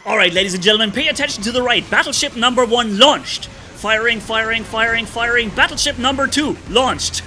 Alright, ladies and gentlemen, pay attention to the right. Battleship number 1 launched. Firing, firing, firing, firing. Battleship number 2 launched.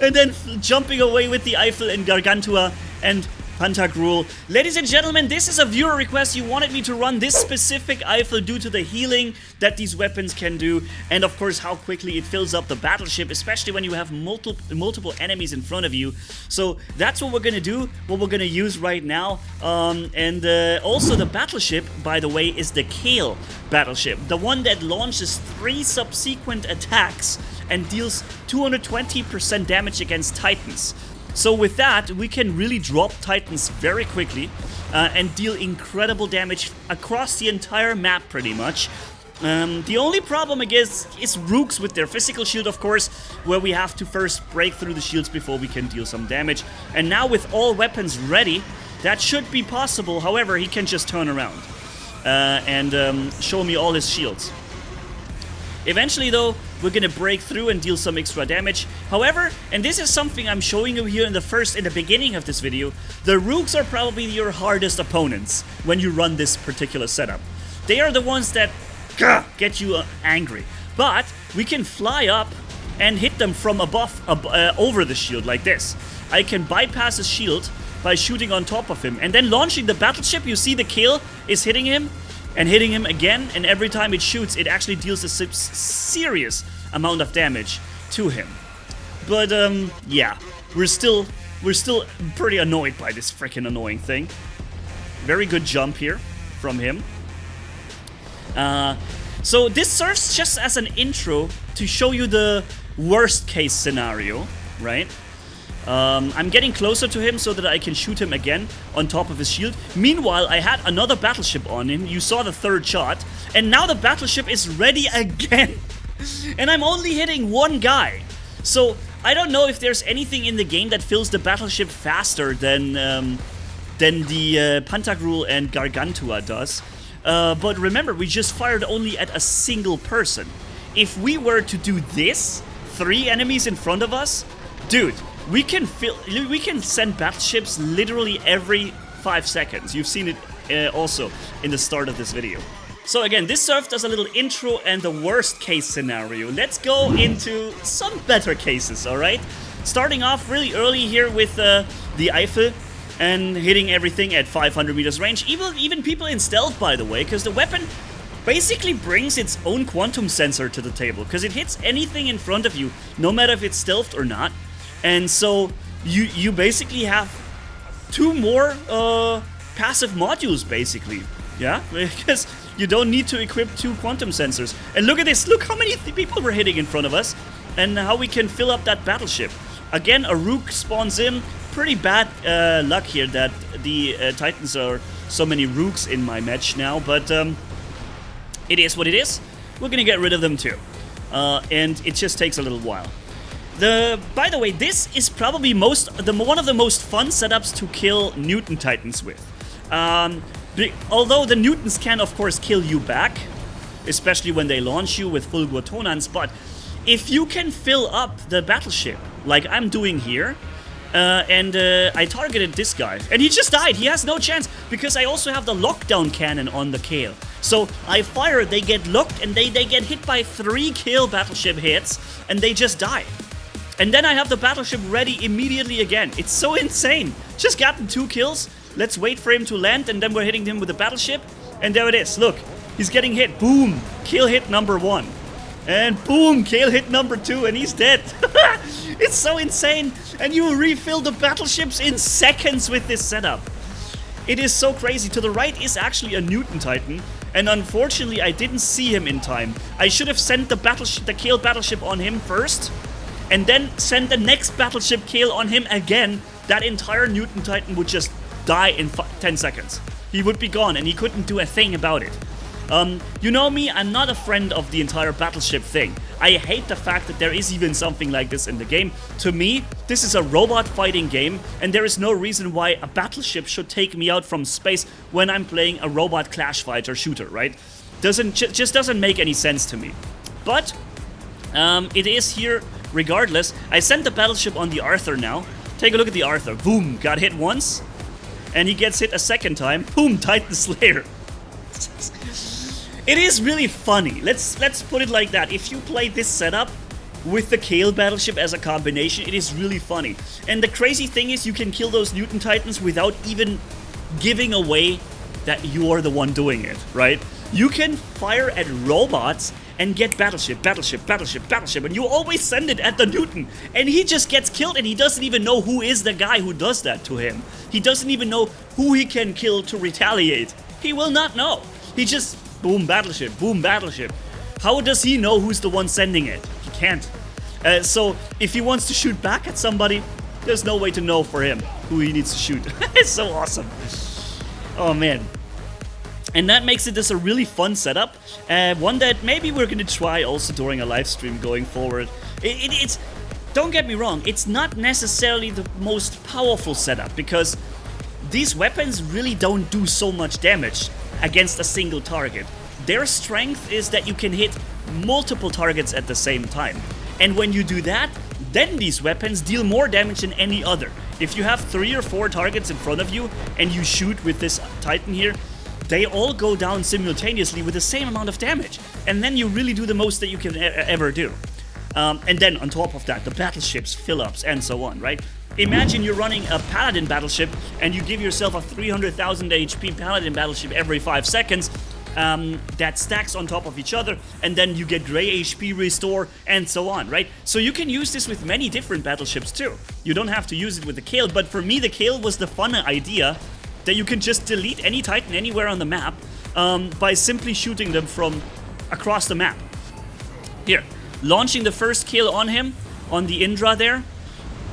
And then jumping away with the Eiffel and Gargantua and Pantagruel. Ladies and gentlemen, this is a viewer request. You wanted me to run this specific Eiffel due to the healing that these weapons can do, and of course how quickly it fills up the battleship, especially when you have multiple enemies in front of you. So that's what we're gonna do, what we're gonna use right now. Also the battleship, by the way, is the Kale battleship, the one that launches 3 subsequent attacks and deals 220% damage against Titans. So with that, we can really drop Titans very quickly and deal incredible damage across the entire map, pretty much. The only problem, I guess, is Rooks with their physical shield, of course, where we have to first break through the shields before we can deal some damage. And now with all weapons ready, that should be possible. However, he can just turn around and show me all his shields. Eventually, though, we're gonna break through and deal some extra damage. However, and this is something I'm showing you here in the beginning of this video, the Rooks are probably your hardest opponents when you run this particular setup. They are the ones that get you angry. But we can fly up and hit them from above, over the shield like this. I can bypass his shield by shooting on top of him and then launching the battleship. You see the kill is hitting him and hitting him again, and every time it shoots, it actually deals a serious amount of damage to him. But yeah, we're still pretty annoyed by this freaking annoying thing. Very good jump here from him. So this serves just as an intro to show you the worst case scenario, right? I'm getting closer to him so that I can shoot him again on top of his shield. Meanwhile, I had another battleship on him. You saw the 3rd shot. And now the battleship is ready again. And I'm only hitting one guy. So I don't know if there's anything in the game that fills the battleship faster than the Pantagruel and Gargantua does. But remember, we just fired only at a single person. If we were to do this, 3 enemies in front of us, dude, we can send battleships literally every 5 seconds. You've seen it also in the start of this video. So again, this served as a little intro and the worst case scenario. Let's go into some better cases, alright? Starting off really early here with the Eiffel and hitting everything at 500 meters range. Even people in stealth, by the way, because the weapon basically brings its own quantum sensor to the table, because it hits anything in front of you, no matter if it's stealthed or not. And so you basically have 2 more passive modules, basically, yeah, because you don't need to equip 2 quantum sensors. And look at this, look how many people we're hitting in front of us, and how we can fill up that battleship. Again, a Rook spawns in. Pretty bad luck here that the Titans are so many Rooks in my match now, but it is what it is. We're gonna get rid of them too, and it just takes a little while. By the way, this is probably one of the most fun setups to kill Newton Titans with. Although the Newtons can, of course, kill you back, especially when they launch you with full Guatonans, but if you can fill up the battleship, like I'm doing here, I targeted this guy, and he just died. He has no chance, because I also have the lockdown cannon on the Kale. So I fire, they get locked, and they get hit by 3 Kale battleship hits, and they just die. And then I have the battleship ready immediately again. It's so insane. Just gotten 2 kills. Let's wait for him to land, and then we're hitting him with the battleship. And there it is. Look, he's getting hit. Boom. Kill hit number 1. And boom, kill hit number 2, and he's dead. It's so insane. And you refill the battleships in seconds with this setup. It is so crazy. To the right is actually a Newton Titan. And unfortunately, I didn't see him in time. I should have sent the Kale battleship on him first, and then send the next battleship Kale on him again. That entire Newton Titan would just die in 10 seconds. He would be gone, and he couldn't do a thing about it. You know me, I'm not a friend of the entire battleship thing. I hate the fact that there is even something like this in the game. To me, this is a robot fighting game, and there is no reason why a battleship should take me out from space when I'm playing a robot clash fighter shooter, right? Just doesn't make any sense to me. But it is here regardless. I sent the battleship on the Arthur now. Take a look at the Arthur. Boom, got hit once. And he gets hit a second time. Boom, Titan Slayer. It is really funny. Let's put it like that. If you play this setup with the Kale Battleship as a combination, it is really funny. And the crazy thing is you can kill those Newton Titans without even giving away that you're the one doing it, right? You can fire at robots and get Battleship, Battleship, Battleship, Battleship, and you always send it at the Newton, and he just gets killed, and he doesn't even know who is the guy who does that to him. He doesn't even know who he can kill to retaliate. He will not know. He just, boom, Battleship, boom, Battleship. How does he know who's the one sending it? He can't. So if he wants to shoot back at somebody, there's no way to know for him who he needs to shoot. It's so awesome. Oh man. And that makes it just a really fun setup, one that maybe we're gonna try also during a live stream going forward. It's don't get me wrong, it's not necessarily the most powerful setup because these weapons really don't do so much damage against a single target. Their strength is that you can hit multiple targets at the same time, and when you do that, then these weapons deal more damage than any other. If you have 3 or 4 targets in front of you and you shoot with this Titan here, they all go down simultaneously with the same amount of damage. And then you really do the most that you can ever do. And then on top of that, the battleships, fill-ups, and so on, right? Imagine you're running a Paladin battleship and you give yourself a 300,000 HP Paladin battleship every 5 seconds. That stacks on top of each other, and then you get gray HP restore, and so on, right? So you can use this with many different battleships too. You don't have to use it with the Kale, but for me the Kale was the fun idea that you can just delete any Titan anywhere on the map by simply shooting them from across the map. Here, launching the first kill on him, on the Indra there,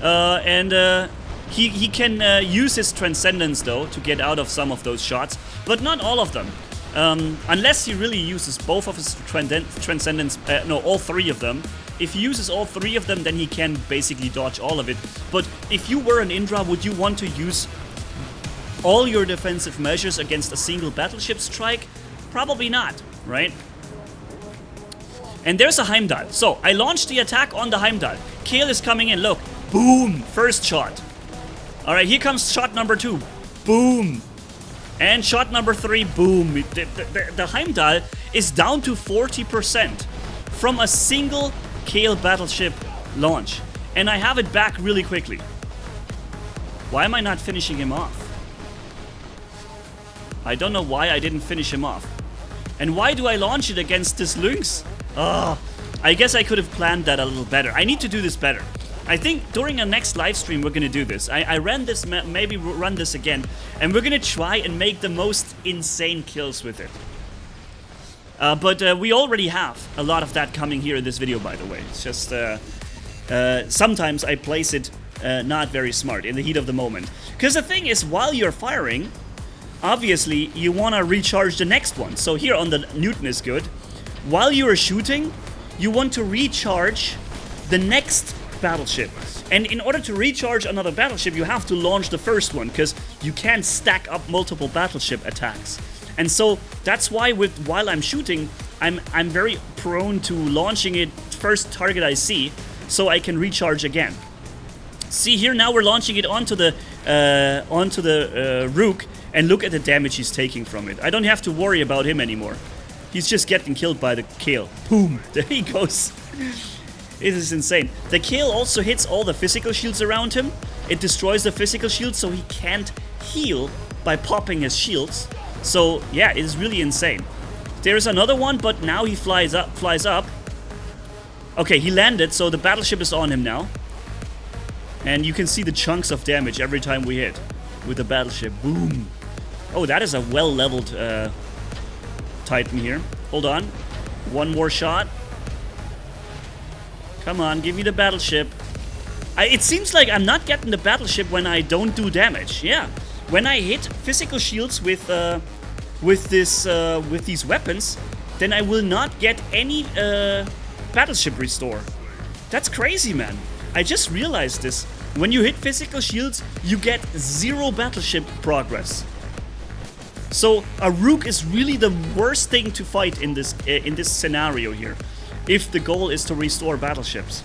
and he can use his Transcendence though to get out of some of those shots, but not all of them. Unless he really uses both of his Transcendence, no, all 3 of them. If he uses all 3 of them, then he can basically dodge all of it. But if you were an Indra, would you want to use all your defensive measures against a single battleship strike? Probably not, right? And there's a Heimdall. So, I launched the attack on the Heimdall. Kale is coming in, look. Boom! First shot. Alright, here comes shot number 2. Boom! And shot number 3, boom. The Heimdall is down to 40% from a single Kale battleship launch. And I have it back really quickly. Why am I not finishing him off? I don't know why I didn't finish him off. And why do I launch it against this Lynx? I guess I could have planned that a little better. I need to do this better. I think during our next live stream we're gonna do this. I ran this, maybe run this again, and we're gonna try and make the most insane kills with it. But we already have a lot of that coming here in this video, by the way. It's just sometimes I place it not very smart in the heat of the moment. Because the thing is, while you're firing, obviously you want to recharge the next one. So here on the Newton is good. While you are shooting, you want to recharge the next battleship. And in order to recharge another battleship, you have to launch the first one, because you can't stack up multiple battleship attacks. And so that's why while I'm shooting, I'm very prone to launching it first target I see, so I can recharge again. See here, now we're launching it onto the Rook, and look at the damage he's taking from it. I don't have to worry about him anymore. He's just getting killed by the Kale. Boom! There he goes. It is insane. The Kale also hits all the physical shields around him. It destroys the physical shields, so he can't heal by popping his shields. So yeah, it is really insane. There's another one, but now he flies up. Okay, he landed, so the battleship is on him now. And you can see the chunks of damage every time we hit with the battleship. Boom. Oh, that is a well-leveled Titan here. Hold on. One more shot. Come on, give me the battleship. It seems like I'm not getting the battleship when I don't do damage. Yeah. When I hit physical shields with these weapons, then I will not get any battleship restore. That's crazy, man. I just realized this. When you hit physical shields, you get 0 battleship progress. So a Rook is really the worst thing to fight in this scenario here, if the goal is to restore battleships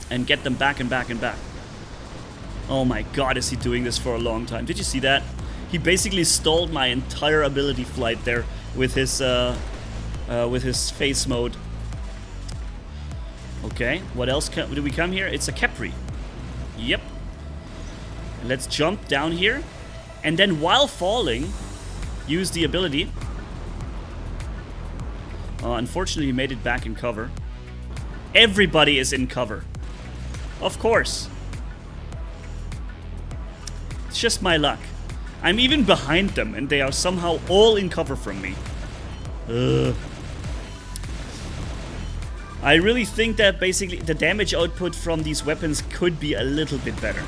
and get them back and back and back. Oh my god, is he doing this for a long time? Did you see that? He basically stalled my entire ability flight there with his with his face mode. Okay, what else do we come here? It's a Capri. Yep. Let's jump down here. And then while falling, use the ability. Unfortunately, he made it back in cover. Everybody is in cover. Of course. It's just my luck. I'm even behind them, and they are somehow all in cover from me. Ugh. I really think that basically the damage output from these weapons could be a little bit better.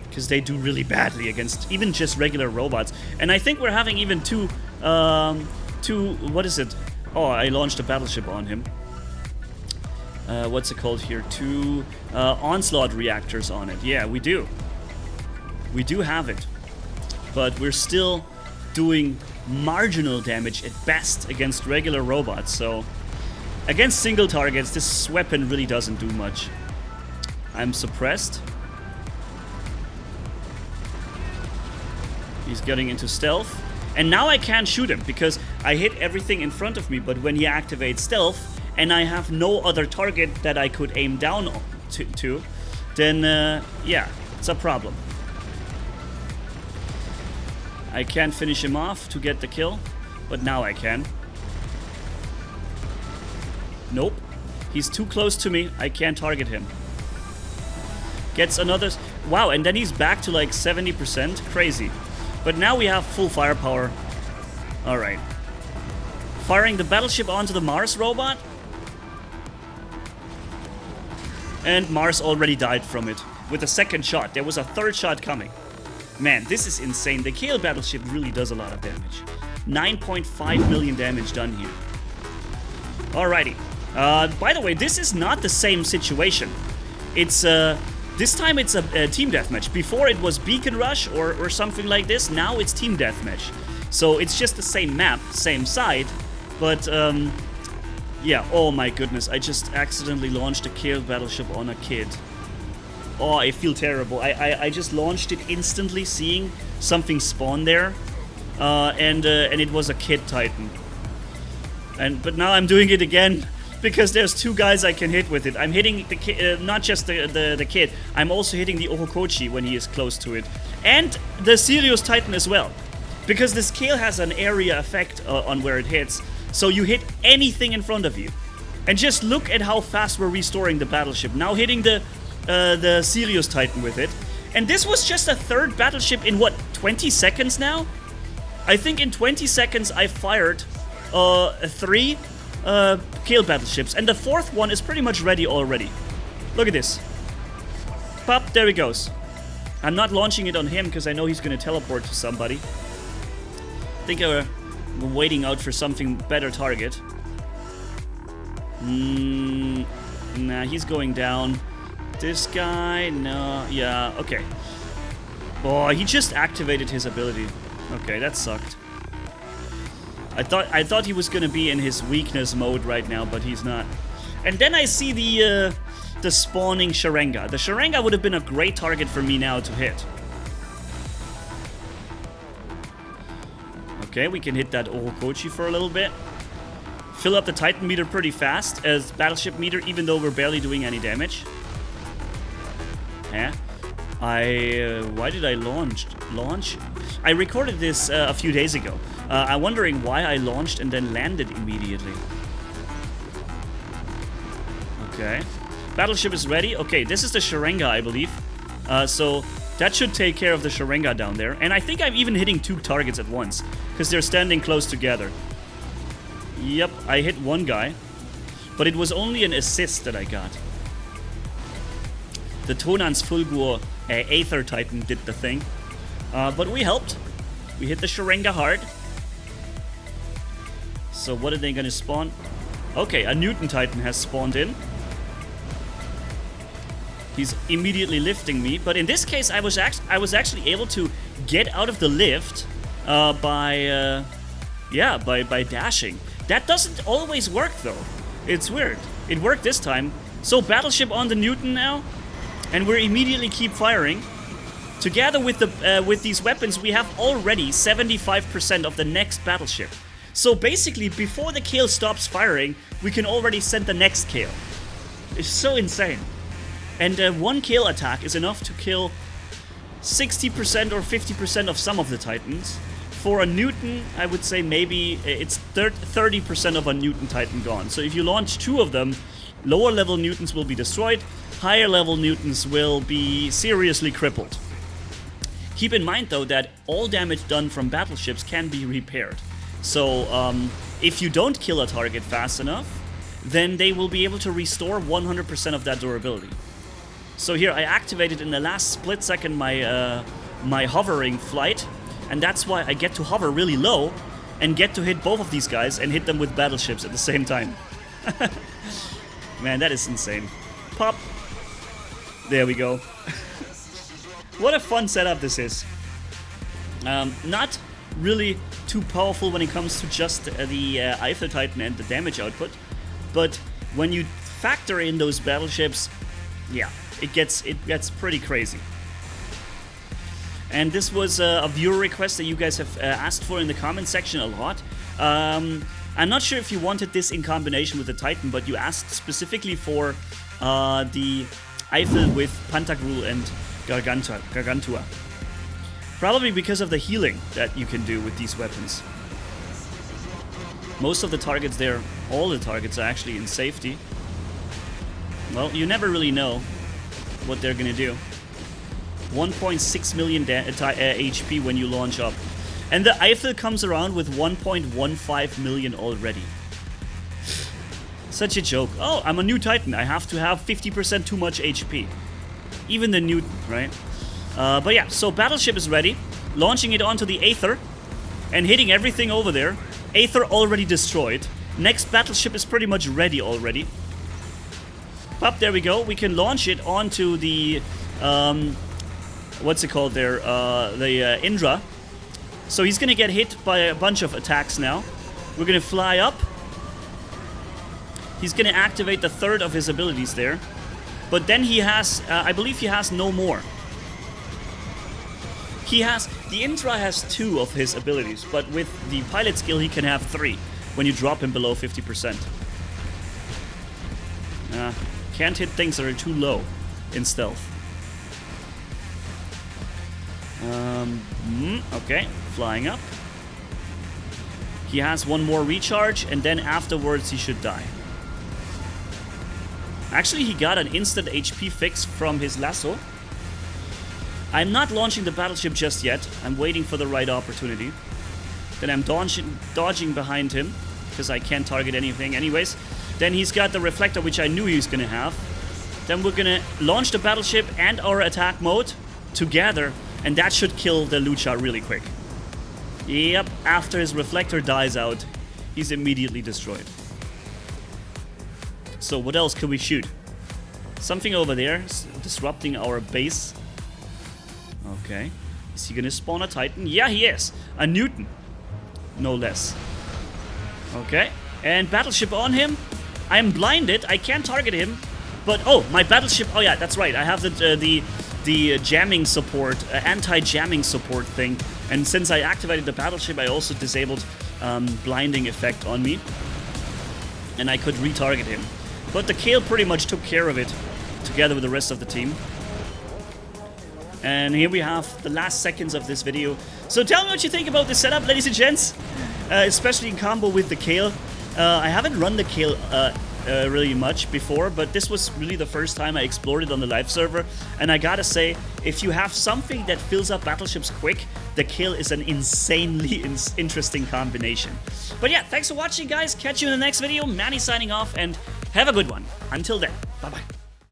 Because they do really badly against even just regular robots. And I think we're having even two, what is it? Oh, I launched a battleship on him. What's it called here? 2 onslaught reactors on it. Yeah, we do. We do have it. But we're still doing marginal damage at best against regular robots, so... Against single targets, this weapon really doesn't do much. I'm suppressed. He's getting into stealth. And now I can't shoot him, because I hit everything in front of me, but when he activates stealth, and I have no other target that I could aim down to then, yeah, it's a problem. I can't finish him off to get the kill, but now I can. Nope. He's too close to me. I can't target him. Gets another... Wow, and then he's back to like 70%. Crazy. But now we have full firepower. Alright. Firing the battleship onto the Mars robot. And Mars already died from it. With a second shot. There was a third shot coming. Man, this is insane. The KL battleship really does a lot of damage. 9.5 million damage done here. Alrighty. By the way, this is not the same situation. It's, this time it's a team deathmatch. Before it was Beacon Rush or something like this. Now it's team deathmatch. So it's just the same map, same side. But, yeah, oh my goodness. I just accidentally launched a KL battleship on a kid. Oh, I feel terrible. I just launched it instantly, seeing something spawn there. And it was a kid Titan. But now I'm doing it again. Because there's 2 guys I can hit with it. I'm hitting the kid, not just the kid. I'm also hitting the Ohokochi when he is close to it. And the Sirius Titan as well. Because the scale has an area effect on where it hits. So you hit anything in front of you. And just look at how fast we're restoring the battleship. Now hitting the Sirius Titan with it. And this was just a 3rd battleship in what, 20 seconds now? I think in 20 seconds I fired 3 KL battleships, and the 4th one is pretty much ready already. Look at this. Pop, there he goes. I'm not launching it on him because I know he's going to teleport to somebody. I think we're waiting out for something better target. Nah, he's going down. This guy, no, yeah, okay. Oh, he just activated his ability. Okay, that sucked. I thought he was gonna be in his weakness mode right now, but he's not. And then I see the spawning Sharenga. The Sharenga would have been a great target for me now to hit. Okay, we can hit that Ohokochi for a little bit. Fill up the Titan meter pretty fast as battleship meter, even though we're barely doing any damage. Yeah. Why did I launch? I recorded this a few days ago. I'm wondering why I launched and then landed immediately. Okay. Battleship is ready. Okay, this is the Sharenga, I believe. So that should take care of the Sharenga down there. And I think I'm even hitting 2 targets at once, because they're standing close together. Yep, I hit 1 guy. But it was only an assist that I got. The Tonans Fulgur Aether Titan did the thing. But we helped. We hit the Sharenga hard. So what are they gonna spawn? Okay, a Newton Titan has spawned in. He's immediately lifting me, but in this case I was actually able to get out of the lift by dashing. That doesn't always work though. It's weird. It worked this time. So battleship on the Newton now, and we're immediately keep firing. Together with these weapons, we have already 75% of the next battleship. So basically, before the Kale stops firing, we can already send the next Kale. It's so insane. And one Kale attack is enough to kill 60% or 50% of some of the Titans. For a Newton, I would say maybe it's 30% of a Newton Titan gone. So if you launch 2 of them, lower level Newtons will be destroyed, higher level Newtons will be seriously crippled. Keep in mind though that all damage done from battleships can be repaired. So if you don't kill a target fast enough, then they will be able to restore 100% of that durability. So here I activated in the last split second my my hovering flight, and that's why I get to hover really low and get to hit both of these guys and hit them with battleships at the same time. Man, that is insane. Pop. There we go. What a fun setup this is. Not really too powerful when it comes to just the Eiffel Titan and the damage output, but when you factor in those battleships, yeah, it gets pretty crazy. And this was a viewer request that you guys have asked for in the comment section a lot. I'm not sure if you wanted this in combination with the Titan, but you asked specifically for the Eiffel with Pantagruel and Gargantua. Probably because of the healing that you can do with these weapons. Most of the targets there, all the targets are actually in safety. Well, you never really know what they're gonna do. 1.6 million HP when you launch up. And the Eiffel comes around with 1.15 million already. Such a joke. Oh, I'm a new Titan. I have to have 50% too much HP. Even the Newton, right? But yeah, so Battleship is ready. Launching it onto the Aether and hitting everything over there. Aether already destroyed. Next Battleship is pretty much ready already. Pop, there we go. We can launch it onto the... what's it called there? The Indra. So he's gonna get hit by a bunch of attacks now. We're gonna fly up. He's gonna activate the third of his abilities there. But then he has, I believe he has no more. The Indra has 2 of his abilities, but with the pilot skill he can have 3 when you drop him below 50%. Can't hit things that are too low in stealth. Okay, flying up. He has 1 more recharge, and then afterwards he should die. Actually, he got an instant HP fix from his lasso. I'm not launching the battleship just yet. I'm waiting for the right opportunity. Then I'm dodging behind him, because I can't target anything anyways. Then he's got the reflector, which I knew he was going to have. Then we're going to launch the battleship and our attack mode together, and that should kill the Lucha really quick. Yep, after his reflector dies out, he's immediately destroyed. So what else can we shoot? Something over there disrupting our base. Okay. Is he gonna spawn a Titan? Yeah, he is. A Newton. No less. Okay. And Battleship on him. I'm blinded. I can't target him. But, oh, my Battleship... Oh, yeah, that's right. I have the jamming support, anti-jamming support thing. And since I activated the Battleship, I also disabled blinding effect on me. And I could retarget him. But the Kale pretty much took care of it, together with the rest of the team. And here we have the last seconds of this video. So tell me what you think about this setup, ladies and gents. Especially in combo with the Kale. I haven't run the Kale really much before, but this was really the first time I explored it on the live server. And I gotta say, if you have something that fills up battleships quick, the Kale is an insanely interesting combination. But yeah, thanks for watching, guys. Catch you in the next video. Manni signing off, and have a good one. Until then, bye-bye.